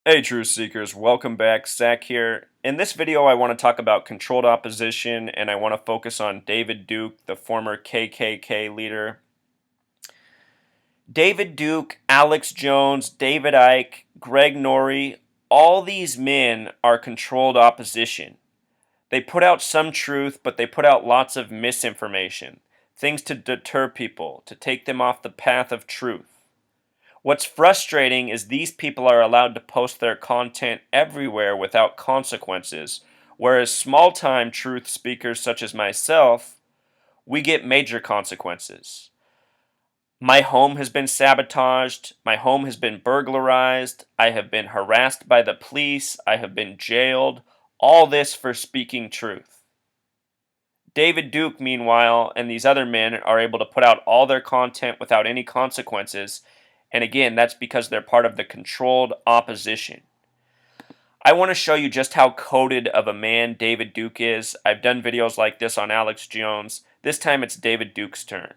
Hey Truth Seekers, welcome back. Zach here. In this video I want to talk about controlled opposition and I want to focus on David Duke, the former KKK leader. David Duke, Alex Jones, David Icke, Greg Norrie, all these men are controlled opposition. They put out some truth, but they put out lots of misinformation, things to deter people, to take them off the path of truth. What's frustrating is these people are allowed to post their content everywhere without consequences, whereas small-time truth speakers such as myself, we get major consequences. My home has been sabotaged, my home has been burglarized, I have been harassed by the police, I have been jailed, all this for speaking truth. David Duke, meanwhile, and these other men are able to put out all their content without any consequences. And again, that's because they're part of the controlled opposition. I want to show you just how coded of a man David Duke is. I've done videos like this on Alex Jones. This time it's David Duke's turn.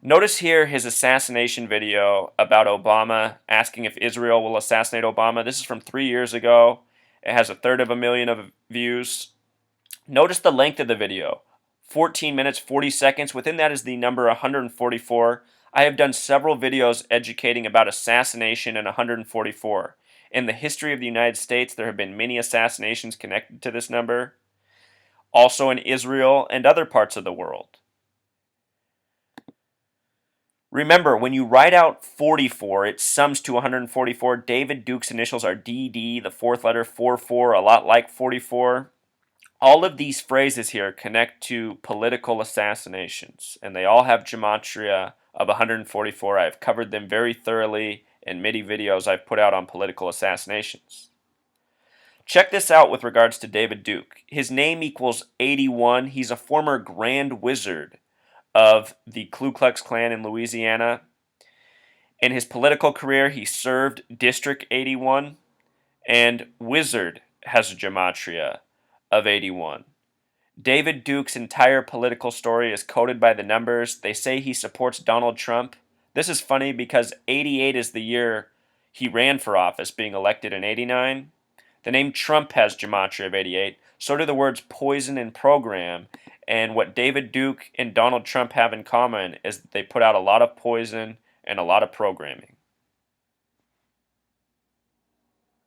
Notice here his assassination video about Obama, asking if Israel will assassinate Obama. This is from 3 years ago. It has 1/3 views. Notice the length of the video. 14 minutes, 40 seconds. Within that is the number 144. I have done several videos educating about assassination and 144. In the history of the United States, there have been many assassinations connected to this number. Also in Israel and other parts of the world. Remember, when you write out 44, it sums to 144. David Duke's initials are DD, the fourth letter 44, a lot like 44. All of these phrases here connect to political assassinations, and they all have gematria of 144. I've covered them very thoroughly in many videos I've put out on political assassinations. Check this out with regards to David Duke. His name equals 81. He's a former Grand Wizard of the Ku Klux Klan in Louisiana. In his political career, he served District 81, and Wizard has a gematria of 81. David Duke's entire political story is coded by the numbers. They say he supports Donald Trump. This is funny because 88 is the year he ran for office, being elected in 89. The name Trump has gematria of 88. So do the words poison and program. And what David Duke and Donald Trump have in common is that they put out a lot of poison and a lot of programming.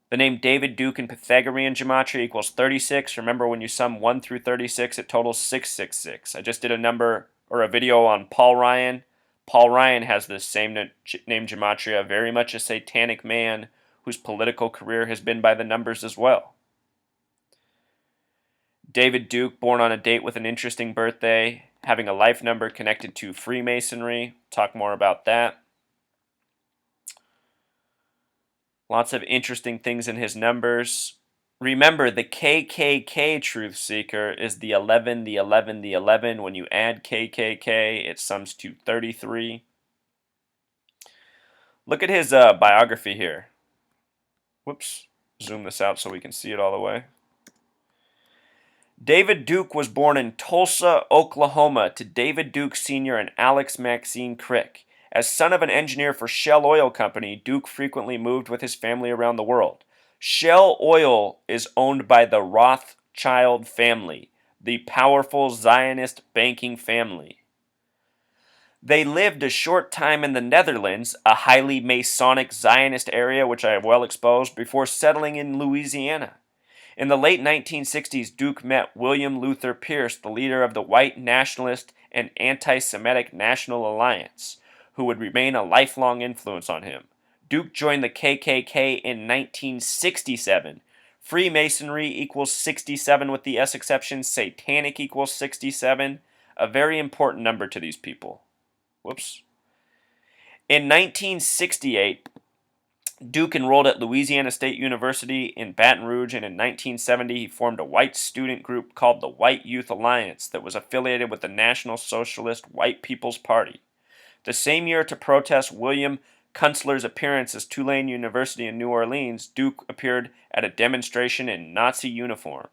The name David Duke in Pythagorean gematria equals 36. Remember, when you sum 1 through 36, it totals 666. I just did a video on Paul Ryan. Paul Ryan has the same name gematria, very much a satanic man whose political career has been by the numbers as well. David Duke, born on a date with an interesting birthday, having a life number connected to Freemasonry. Talk more about that. Lots of interesting things in his numbers. Remember, the KKK truth seeker is the 11, the 11, the 11. When you add KKK, it sums to 33. Look at his biography here. Whoops. Zoom this out so we can see it all the way. David Duke was born in Tulsa, Oklahoma, to David Duke Sr. and Alex Maxine Crick. As son of an engineer for Shell Oil Company, Duke frequently moved with his family around the world. Shell Oil is owned by the Rothschild family, the powerful Zionist banking family. They lived a short time in the Netherlands, a highly Masonic Zionist area which I have well exposed, before settling in Louisiana. In the late 1960s, Duke met William Luther Pierce, the leader of the white nationalist and anti-Semitic National Alliance, who would remain a lifelong influence on him. Duke joined the KKK in 1967. Freemasonry equals 67 with the S exception. Satanic equals 67. A very important number to these people. Whoops. In 1968, Duke enrolled at Louisiana State University in Baton Rouge, and in 1970 he formed a white student group called the White Youth Alliance that was affiliated with the National Socialist White People's Party. The same year, to protest William Kunstler's appearance at Tulane University in New Orleans, Duke appeared at a demonstration in Nazi uniform.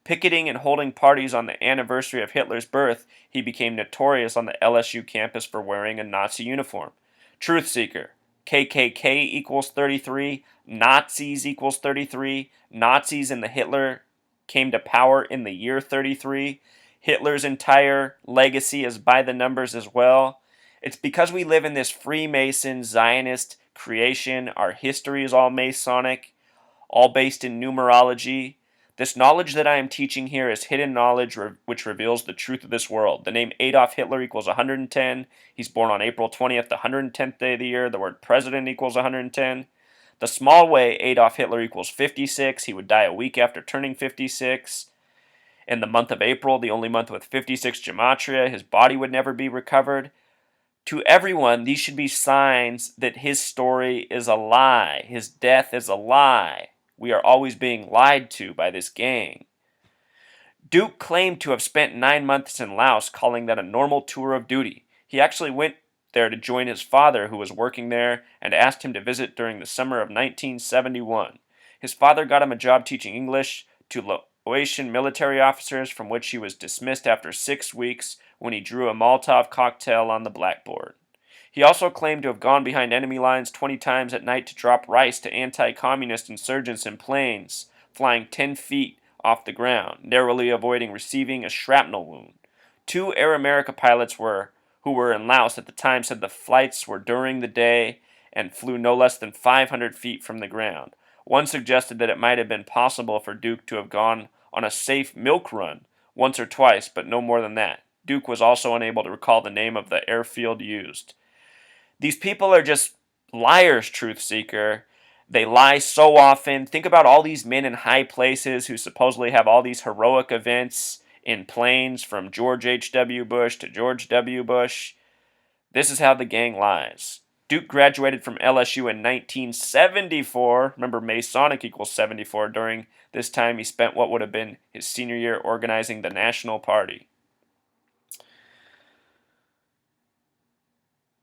Picketing and holding parties on the anniversary of Hitler's birth, he became notorious on the LSU campus for wearing a Nazi uniform. Truth seeker, KKK equals 33, Nazis equals 33, Nazis and the Hitler came to power in the year 33. Hitler's entire legacy is by the numbers as well. It's because we live in this Freemason Zionist creation. Our history is all Masonic, all based in numerology. This knowledge that I am teaching here is hidden knowledge which reveals the truth of this world. The name Adolf Hitler equals 110. He's born on April 20th, the 110th day of the year. The word president equals 110. The small way, Adolf Hitler equals 56. He would die a week after turning 56. In the month of April, the only month with 56 gematria, his body would never be recovered. To everyone, these should be signs that his story is a lie. His death is a lie. We are always being lied to by this gang. Duke claimed to have spent 9 months in Laos, calling that a normal tour of duty. He actually went there to join his father, who was working there, and asked him to visit during the summer of 1971. His father got him a job teaching English to Laotian military officers, from which he was dismissed after 6 weeks when he drew a Molotov cocktail on the blackboard. He also claimed to have gone behind enemy lines 20 times at night to drop rice to anti-communist insurgents in planes, flying 10 feet off the ground, narrowly avoiding receiving a shrapnel wound. 2 Air America pilots who were in Laos at the time said the flights were during the day and flew no less than 500 feet from the ground. One suggested that it might have been possible for Duke to have gone on a safe milk run once or twice, but no more than that. Duke was also unable to recall the name of the airfield used. These people are just liars, truth seeker. They lie so often. Think about all these men in high places who supposedly have all these heroic events in planes from George H.W. Bush to George W. Bush. This is how the gang lies. Duke graduated from LSU in 1974. Remember, Masonic equals 74. During this time, he spent what would have been his senior year organizing the National Party.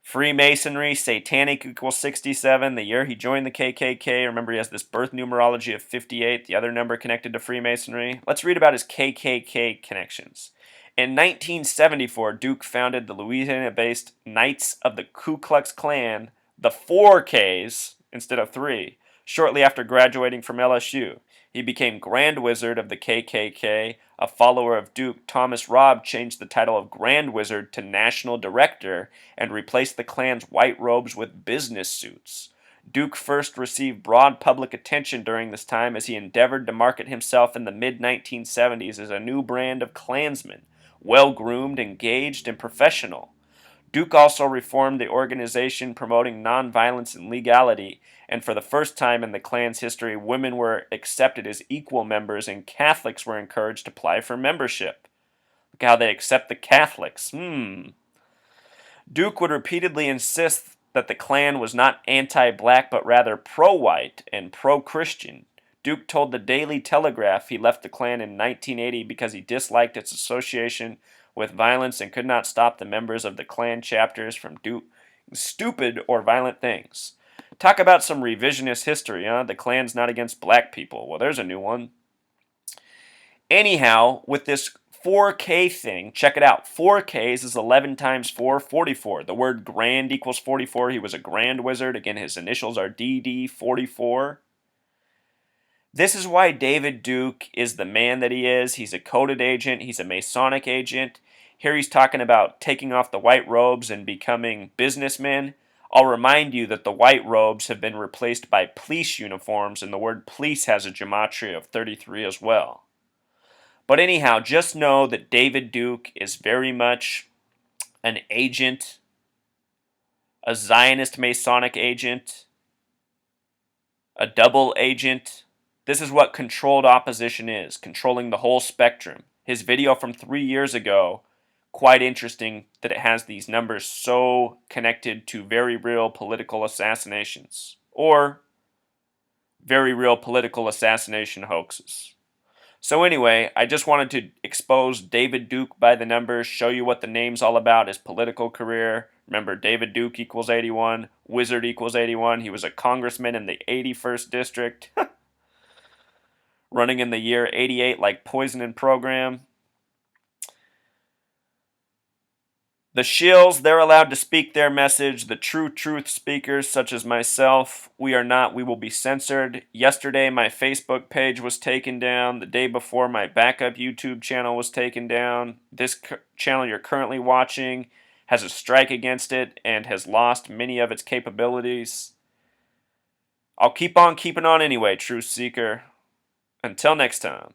Freemasonry, Satanic equals 67. The year he joined the KKK, remember he has this birth numerology of 58, the other number connected to Freemasonry. Let's read about his KKK connections. In 1974, Duke founded the Louisiana-based Knights of the Ku Klux Klan, the 4Ks instead of 3, shortly after graduating from LSU. He became Grand Wizard of the KKK. A follower of Duke, Thomas Robb, changed the title of Grand Wizard to National Director and replaced the Klan's white robes with business suits. Duke first received broad public attention during this time as he endeavored to market himself in the mid-1970s as a new brand of Klansman, well-groomed, engaged, and professional. Duke also reformed the organization, promoting nonviolence and legality, and for the first time in the Klan's history, women were accepted as equal members and Catholics were encouraged to apply for membership. Look how they accept the Catholics. Duke would repeatedly insist that the Klan was not anti-black but rather pro-white and pro-Christian. Duke told the Daily Telegraph he left the Klan in 1980 because he disliked its association with violence and could not stop the members of the Klan chapters from doing stupid or violent things. Talk about some revisionist history, huh? The Klan's not against black people. Well, there's a new one. Anyhow, with this 4K thing, check it out. 4Ks is 11 times 4, 44. The word grand equals 44. He was a grand wizard. Again, his initials are DD, 44. This is why David Duke is the man that he is. He's a coded agent. He's a Masonic agent. Here he's talking about taking off the white robes and becoming businessmen. I'll remind you that the white robes have been replaced by police uniforms, and the word police has a gematria of 33 as well. But anyhow, just know that David Duke is very much an agent, a Zionist Masonic agent, a double agent. This is what controlled opposition is, controlling the whole spectrum. His video from 3 years ago, quite interesting that it has these numbers so connected to very real political assassinations or very real political assassination hoaxes. So anyway, I just wanted to expose David Duke by the numbers, show you what the name's all about, his political career. Remember, David Duke equals 81, Wizard equals 81. He was a congressman in the 81st district, running in the year 88 like poison and program. The shills, they're allowed to speak their message. The true truth speakers, such as myself, we are not. We will be censored. Yesterday, my Facebook page was taken down. The day before, my backup YouTube channel was taken down. This channel you're currently watching has a strike against it and has lost many of its capabilities. I'll keep on keeping on anyway, Truth Seeker. Until next time.